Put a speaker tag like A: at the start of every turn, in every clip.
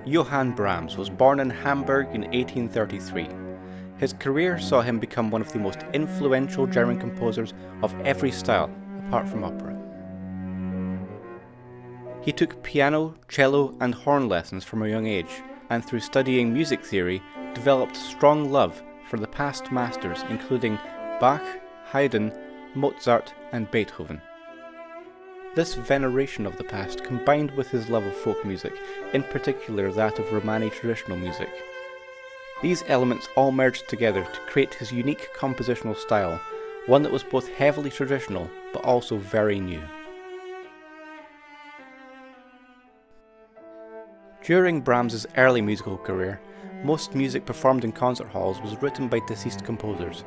A: Johannes Brahms was born in Hamburg in 1833. His career saw him become one of the most influential German composers of every style, apart from opera. He took piano, cello and horn lessons from a young age, and through studying music theory, developed strong love for the past masters including Bach, Haydn, Mozart and Beethoven. This veneration of the past combined with his love of folk music, in particular that of Romani traditional music. These elements all merged together to create his unique compositional style, one that was both heavily traditional but also very new. During Brahms's early musical career, most music performed in concert halls was written by deceased composers.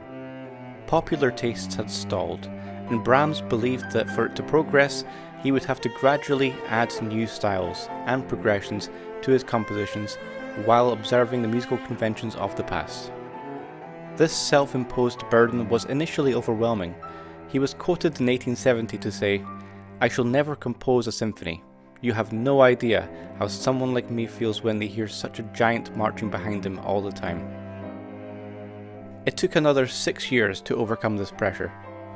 A: Popular tastes had stalled, and Brahms believed that for it to progress, he would have to gradually add new styles and progressions to his compositions while observing the musical conventions of the past. This self-imposed burden was initially overwhelming. He was quoted in 1870 to say, "I shall never compose a symphony. You have no idea how someone like me feels when they hear such a giant marching behind him all the time." It took another 6 years to overcome this pressure,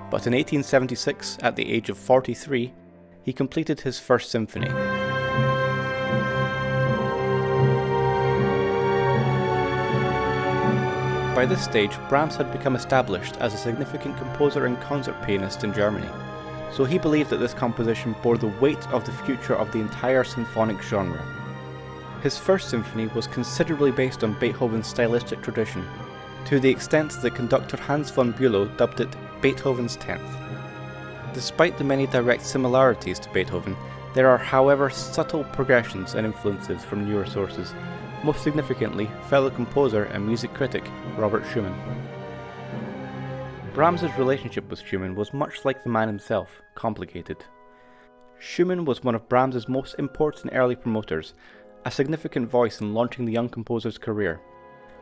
A: but in 1876, at the age of 43, he completed his first symphony. By this stage, Brahms had become established as a significant composer and concert pianist in Germany, so he believed that this composition bore the weight of the future of the entire symphonic genre. His first symphony was considerably based on Beethoven's stylistic tradition, to the extent that conductor Hans von Bülow dubbed it Beethoven's 10th. Despite the many direct similarities to Beethoven, there are however subtle progressions and influences from newer sources, most significantly fellow composer and music critic Robert Schumann. Brahms's relationship with Schumann was much like the man himself, complicated. Schumann was one of Brahms's most important early promoters, a significant voice in launching the young composer's career.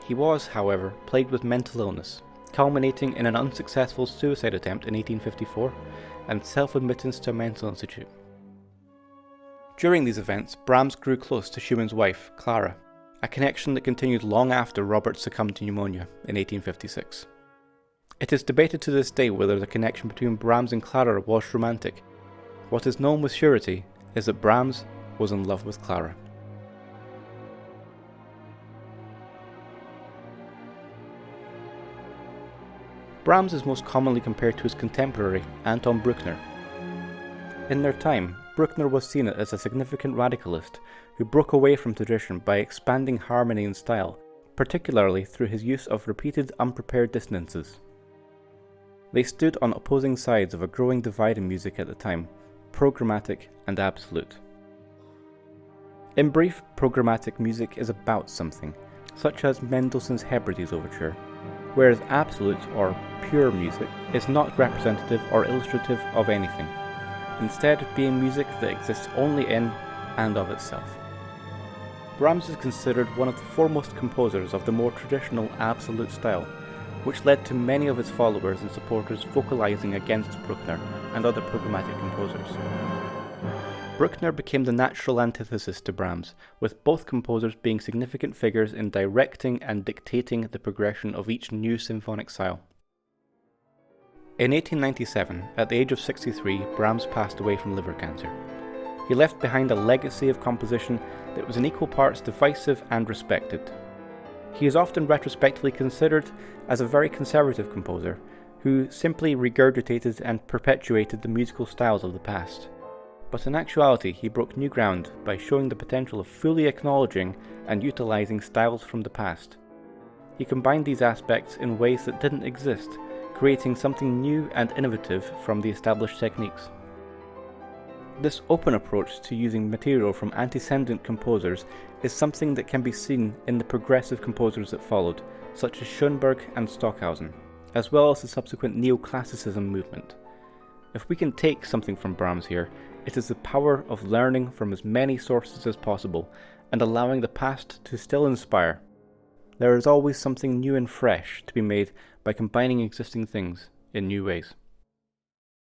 A: He was, however, plagued with mental illness, culminating in an unsuccessful suicide attempt in 1854 and self-admittance to a mental institute. During these events, Brahms grew close to Schumann's wife, Clara, a connection that continued long after Robert succumbed to pneumonia in 1856. It is debated to this day whether the connection between Brahms and Clara was romantic. What is known with surety is that Brahms was in love with Clara. Brahms is most commonly compared to his contemporary, Anton Bruckner. In their time, Bruckner was seen as a significant radicalist who broke away from tradition by expanding harmony and style, particularly through his use of repeated unprepared dissonances. They stood on opposing sides of a growing divide in music at the time, programmatic and absolute. In brief, programmatic music is about something, such as Mendelssohn's Hebrides Overture, whereas absolute or pure music is not representative or illustrative of anything, instead being music that exists only in and of itself. Brahms is considered one of the foremost composers of the more traditional absolute style, which led to many of his followers and supporters vocalizing against Bruckner and other programmatic composers. Bruckner became the natural antithesis to Brahms, with both composers being significant figures in directing and dictating the progression of each new symphonic style. In 1897, at the age of 63, Brahms passed away from liver cancer. He left behind a legacy of composition that was in equal parts divisive and respected. He is often retrospectively considered as a very conservative composer, who simply regurgitated and perpetuated the musical styles of the past. But in actuality, he broke new ground by showing the potential of fully acknowledging and utilizing styles from the past. He combined these aspects in ways that didn't exist, creating something new and innovative from the established techniques. This open approach to using material from antecedent composers is something that can be seen in the progressive composers that followed, such as Schoenberg and Stockhausen, as well as the subsequent neoclassicism movement. If we can take something from Brahms here, it is the power of learning from as many sources as possible and allowing the past to still inspire. There is always something new and fresh to be made by combining existing things in new ways.